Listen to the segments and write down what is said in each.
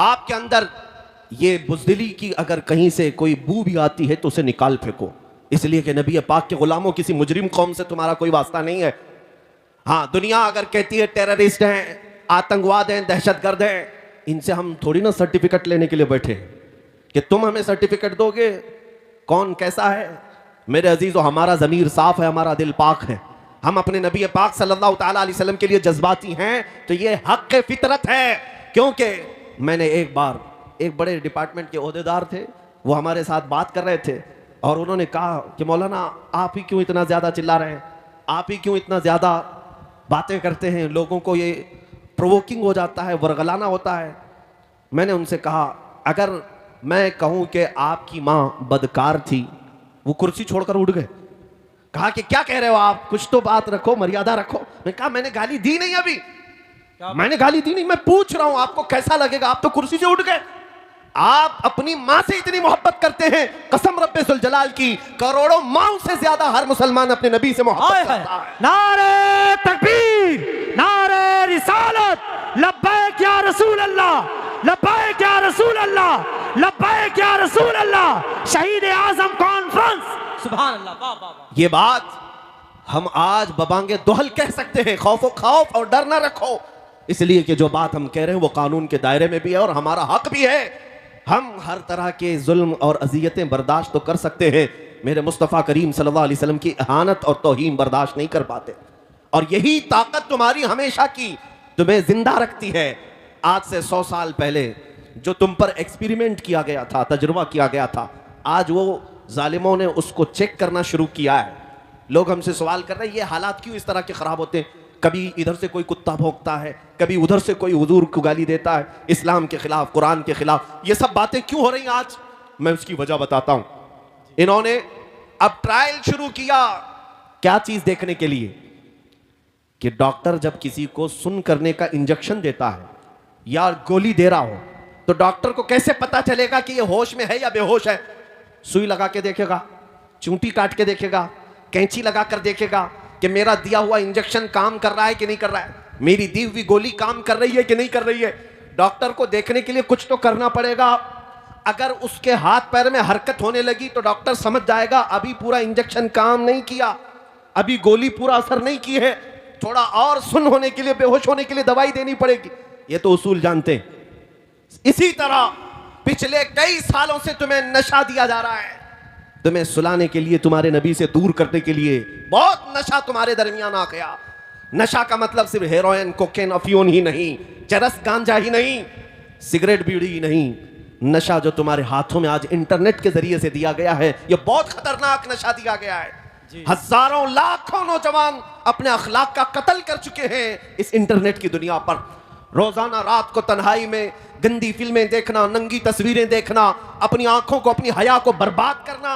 आपके अंदर ये बुज़दिली की अगर कहीं से कोई बू भी आती है तो उसे निकाल फेंको, इसलिए कि नबी पाक के गुलामों किसी मुजरिम कौम से तुम्हारा कोई वास्ता नहीं है। हाँ, दुनिया अगर कहती है टेररिस्ट हैं, आतंकवाद हैं, दहशतगर्द हैं, इनसे हम थोड़ी ना सर्टिफिकेट लेने के लिए बैठे कि तुम हमें सर्टिफिकेट दोगे कौन कैसा है। मेरे अजीज़ों, हमारा ज़मीर साफ है, हमारा दिल पाक है, हम अपने नबी पाक सल्लल्लाहु ताला अलैहि वसल्लम के लिए जज्बाती हैं, तो ये हक़ फितरत है। क्योंकि मैंने एक बार एक बड़े डिपार्टमेंट के ओहदेदार थे, वो हमारे साथ बात कर रहे थे और उन्होंने कहा कि मौलाना आप ही क्यों इतना ज़्यादा चिल्ला रहे हैं, आप ही क्यों इतना ज़्यादा बातें करते हैं, लोगों को ये प्रोवोकिंग हो जाता है, वरगलाना होता है। मैंने उनसे कहा अगर मैं कहूँ कि आपकी माँ बदकार थी, वो कुर्सी छोड़कर उठ गए। कहा कि क्या कह रहे हो आप, कुछ तो बात रखो, मर्यादा रखो। मैं कहा मैंने गाली दी नहीं, अभी मैंने गाली दी नहीं, मैं पूछ रहा हूं आपको कैसा लगेगा। आप तो कुर्सी से उठ गए। आप अपनी मां से इतनी मोहब्बत करते हैं, कसम रब्बे जुल जलाल की, करोड़ों माओं से ज्यादा हर मुसलमान अपने नबी से मोहब्बत करता है। नारे तकबीर, नारे रिसालत, लब्बैक या रसूल अल्लाह, लब्बैक या रसूल अल्लाह, लब्बैक या रसूल अल्लाह। शहीद आजम कॉन्फ्रेंस, सुभान अल्लाह, वाह वाह वाह। ये बात हम आज बबांगे दोहल कह सकते हैं, खौफ और डर ना रखो, इसलिए कि जो बात हम कह रहे हैं वो कानून के दायरे में भी है और हमारा हक भी है। हम हर तरह के जुल्म और अजियतें बर्दाश्त तो कर सकते हैं, मेरे मुस्तफ़ा करीम सल्लल्लाहु अलैहि वसल्लम की इहानत और तौहीन बर्दाश्त नहीं कर पाते। और यही ताकत तुम्हारी हमेशा की तुम्हें जिंदा रखती है। आज से 100 साल पहले जो तुम पर एक्सपेरिमेंट किया गया था, तजुर्बा किया गया था, आज वो जालिमों ने उसको चेक करना शुरू किया है। लोग हमसे सवाल कर रहे हैं ये हालात क्यों इस तरह के ख़राब होते हैं, कभी इधर से कोई कुत्ता भौंकता है, कभी उधर से कोई हुजूर को गाली देता है, इस्लाम के खिलाफ, कुरान के खिलाफ, ये सब बातें क्यों हो रही हैं आज। मैं उसकी वजह बताता हूं। इन्होंने अब ट्रायल शुरू किया, क्या चीज देखने के लिए कि डॉक्टर जब किसी को सुन करने का इंजेक्शन देता है या गोली दे रहा हो तो डॉक्टर को कैसे पता चलेगा कि ये होश में है या बेहोश है। सुई लगा के देखेगा, चूंटी काट के देखेगा, कैंची लगा कर देखेगा कि मेरा दिया हुआ इंजेक्शन काम कर रहा है कि नहीं कर रहा है, मेरी दी हुई गोली काम कर रही है कि नहीं कर रही है। डॉक्टर को देखने के लिए कुछ तो करना पड़ेगा। अगर उसके हाथ पैर में हरकत होने लगी तो डॉक्टर समझ जाएगा अभी पूरा इंजेक्शन काम नहीं किया, अभी गोली पूरा असर नहीं की है, थोड़ा और सुन होने के लिए, बेहोश होने के लिए दवाई देनी पड़ेगी। ये तो उसूल जानते हैं। इसी तरह पिछले कई सालों से तुम्हें नशा दिया जा रहा है, तुम्हें सुलाने के लिए, तुम्हारे नबी से दूर करने के लिए बहुत नशा तुम्हारे दरमियान आ गया। नशा का मतलब सिर्फ हेरोइन, कोकेन, अफीन ही नहीं, चरस, गांजा ही नहीं, सिगरेट, बीड़ी ही नहीं। नशा जो तुम्हारे हाथों में आज इंटरनेट के जरिए से दिया गया है, यह बहुत खतरनाक नशा दिया गया है। हजारों लाखों नौजवान अपने अखलाक का कत्ल कर चुके हैं इस इंटरनेट की दुनिया पर। रोजाना रात को तन्हाई में गंदी फिल्में देखना, नंगी तस्वीरें देखना, अपनी आंखों को, अपनी हया को बर्बाद करना,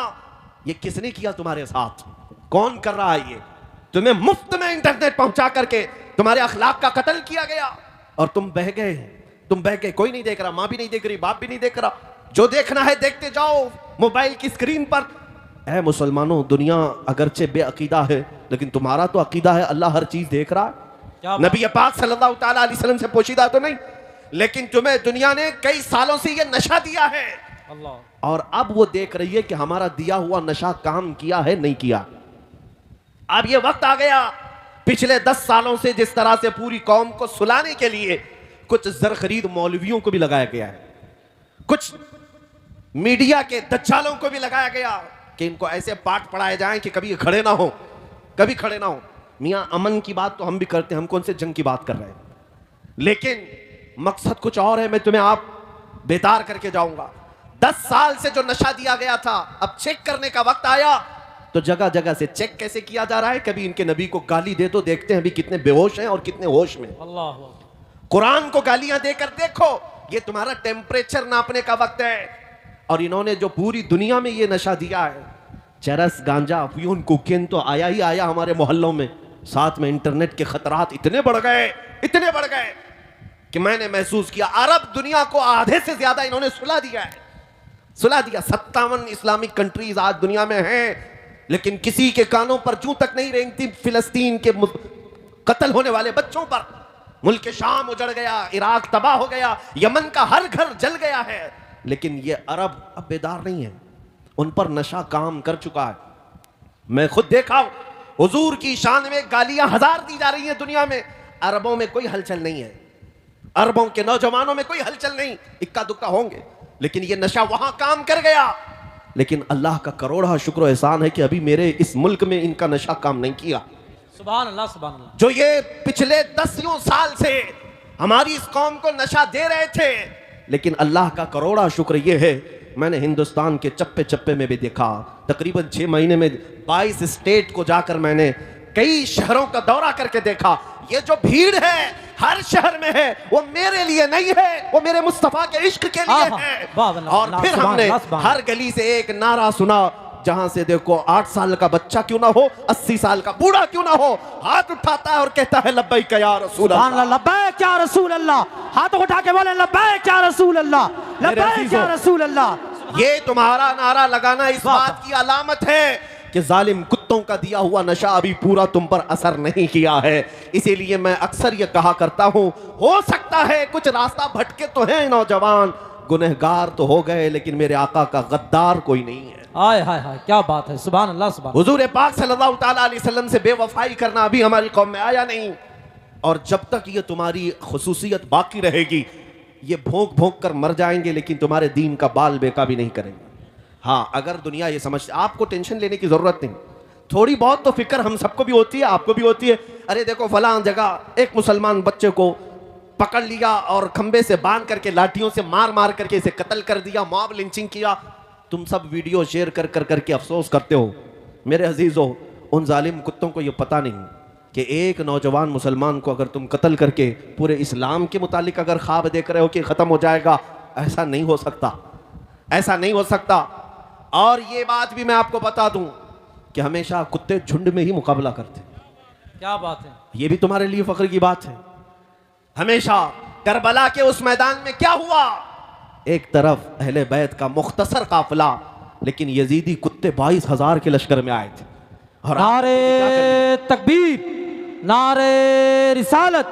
ये किसने किया तुम्हारे साथ, कौन कर रहा है ये। तुम्हें मुफ्त में इंटरनेट पहुंचा करके तुम्हारे अखलाक का कत्ल किया गया और तुम बह गए, तुम बह गए। कोई नहीं देख रहा, मां भी नहीं देख रही, बाप भी नहीं देख रहा, जो देखना है देखते जाओ मोबाइल की स्क्रीन पर। ऐ मुसलमानों, दुनिया अगरचे बेअकीदा है लेकिन तुम्हारा तो अकीदा है अल्लाह हर चीज देख रहा है। नबी पाक सल्लल्लाहु ताला अलैहि वसल्लम से पोशीदा तो नहीं, लेकिन तुम्हें दुनिया ने कई सालों से ये नशा दिया है अल्लाह, और अब वो देख रही है कि हमारा दिया हुआ नशा काम किया है नहीं किया। अब ये वक्त आ गया, पिछले 10 सालों से जिस तरह से पूरी कौम को सुलाने के लिए कुछ जर खरीद मौलवियों को भी लगाया गया है, कुछ मीडिया के दज्जालों को भी लगाया गया कि इनको ऐसे पाठ पढ़ाए जाएं कि कभी खड़े ना हो, कभी खड़े ना हो। मियां अमन की बात तो हम भी करते हैं, हम कौन से जंग की बात कर रहे हैं, लेकिन मकसद कुछ और है। मैं तुम्हें आप बेदार करके जाऊंगा। 10 साल से जो नशा दिया गया था, अब चेक करने का वक्त आया तो जगह जगह से चेक कैसे किया जा रहा है। कभी इनके नबी को गाली दे तो देखते हैं अभी कितने बेहोश हैं और कितने होश में। अल्लाह, कुरान को गालियां देकर देखो, ये तुम्हारा टेम्परेचर नापने का वक्त है। और इन्होंने जो पूरी दुनिया में ये नशा दिया है, चरस, गांजा, अफीम, कोकेन तो आया ही आया हमारे मोहल्लों में, साथ में इंटरनेट के खतरात इतने बढ़ गए, इतने बढ़ गए कि मैंने महसूस किया अरब दुनिया को आधे से ज्यादा इन्होंने सुला दिया है, सुला दिया। 57 इस्लामिक कंट्रीज आज दुनिया में हैं, लेकिन किसी के कानों पर जूं तक नहीं रेंगती फिलिस्तीन के कत्ल होने वाले बच्चों पर। मुल्क शाम उजड़ गया, इराक तबाह हो गया, यमन का हर घर जल गया है, लेकिन ये अरब अब बेदार नहीं है, उन पर नशा काम कर चुका है। मैं खुद देखा, हुजूर की शान में गालियां हजार दी जा रही हैं दुनिया में, अरबों में कोई हलचल नहीं है, अरबों के नौजवानों में कोई हलचल नहीं, इक्का दुक्का होंगे, लेकिन ये नशा वहां काम कर गया। लेकिन अल्लाह का करोड़ा शुक्र एहसान है कि अभी मेरे इस मुल्क में इनका नशा काम नहीं किया। सुभान अल्लाह, सुभान अल्लाह। जो ये पिछले 10 साल से हमारी इस कौम को नशा दे रहे थे, लेकिन अल्लाह का करोड़ा शुक्र ये है, मैंने हिंदुस्तान के चप्पे चप्पे में भी देखा, तकरीबन 6 महीने में 22 स्टेट को जाकर मैंने कई शहरों का दौरा करके देखा। ये जो भीड़ है हर शहर में है, वो मेरे लिए नहीं है, वो मेरे मुस्तफा के इश्क के लिए है। और फिर हमने हर गली से एक नारा सुना, जहां से देखो 8 साल का बच्चा क्यों ना हो, 80 साल का बूढ़ा क्यों ना हो, हाथ उठाता है और कहता है लब्बैक या रसूल अल्लाह, लब्बैक या रसूल अल्लाह। हाथ उठा के बोले लब्बैक या रसूल अल्लाह, लब्बैक या रसूल अल्लाह। ये तुम्हारा नारा लगाना इस बात की अलामत है कि जालिम कुत्तों का दिया हुआ नशा अभी पूरा तुम पर असर नहीं किया है। इसीलिए मैं अक्सर ये कहा करता हूं, हो सकता है कुछ रास्ता भटके तो हैं नौजवान, गुनहगार तो हो गए, लेकिन मेरे आका का गद्दार कोई नहीं है। हाय हाय हाय, क्या बात है, सुभान अल्लाह, सुभान। हुजूर पाक सल्लल्लाहु ताला अलैहि वसल्लम से बेवफाई करना अभी हमारी कौम में आया नहीं, और जब तक ये तुम्हारी खुसूसियत बाकी रहेगी, ये भोंक भोंक कर मर जाएंगे, लेकिन तुम्हारे दीन का बाल बेका भी नहीं करेंगे। हाँ, अगर दुनिया ये समझ, आपको टेंशन लेने की जरूरत नहीं, थोड़ी बहुत तो फिक्र हम सबको भी होती है, आपको भी होती है। अरे देखो फलां जगह एक मुसलमान बच्चे को पकड़ लिया और खंबे से बांध करके लाठियों से मार मार करके इसे कत्ल कर दिया, मॉब लिंचिंग किया। तुम सब वीडियो शेयर कर कर करके अफसोस करते हो। मेरे अजीजों, उन जालिम कुत्तों को ये पता नहीं कि एक नौजवान मुसलमान को अगर तुम कत्ल करके पूरे इस्लाम के मुतालिक अगर ख्वाब देख रहे हो कि ख़त्म हो जाएगा, ऐसा नहीं हो सकता, ऐसा नहीं हो सकता। और ये बात भी मैं आपको बता दूं कि हमेशा कुत्ते झुंड में ही मुकाबला करते। क्या बात है, ये भी तुम्हारे लिए फख्र की बात है। हमेशा करबला के उस मैदान में क्या हुआ, एक तरफ अहले बैत का मुख्तसर काफिला, लेकिन यजीदी कुत्ते 22,000 के लश्कर में आए थे। और नारे तकबीर, नारे रिसालत,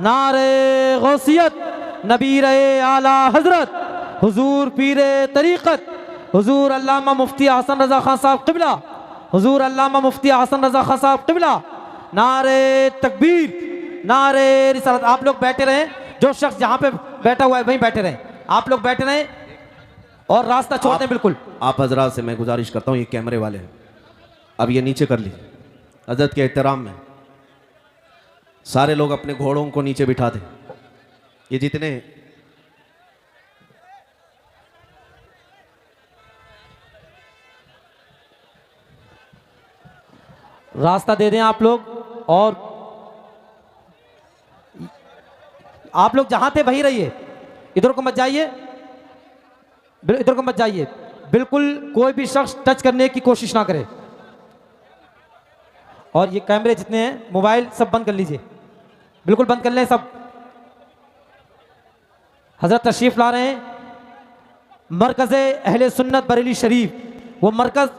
नारे गौसियत, नबीर आला हजरत, हुजूर पीर तरीक़त, हुजूर अल्लामा मुफ्ती हसन रजा खान साहब क़िबला, हुजूर अल्लामा मुफ्ती हसन रजा खान साहब क़िबला। नारे तकबीर, नारे रिसालत। आप लोग बैठे रहें, जो शख्स जहाँ पे बैठा हुआ है वहीं बैठे रहें, आप लोग बैठे रहें और रास्ता छोड़ दें बिल्कुल। आप हजरात से मैं गुजारिश करता हूँ, ये कैमरे वाले हैं, अब ये नीचे कर लीजिए, हजरत के एहतराम में सारे लोग अपने घोड़ों को नीचे बिठा दें। ये जितने रास्ता दे दें आप लोग, और आप लोग जहां थे वहीं रहिए, इधर को मत जाइए, इधर को मत जाइए, बिल्कुल कोई भी शख्स टच करने की कोशिश ना करे। और ये कैमरे जितने हैं, मोबाइल सब बंद कर लीजिए, बिल्कुल बंद कर लें सब। हजरत तशरीफ ला रहे हैं मरकज़ अहले सुन्नत बरेली शरीफ, वो मरकज़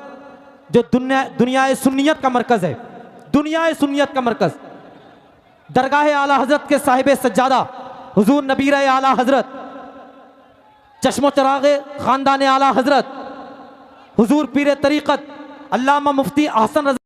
जो दुनिया सुन्नियत का मरकज़ है, दुनिया सुन्नियत का मरकज़, दरगाह आला हजरत के साहिब सज्जादा हुजूर नबीर आला हजरत, चश्मो चराग ख़ानदान आला हजरत, हुजूर पीर तरीक़त अल्लामा मुफ्ती अहसन रज़ा